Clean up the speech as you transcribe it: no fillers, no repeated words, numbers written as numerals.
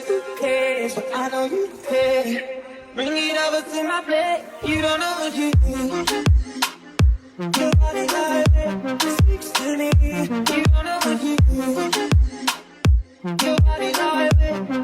who cares, but I know you care. Bring it over to my plate. You don't know what you do. Your body like speaks to me. You don't know what you do. Your body like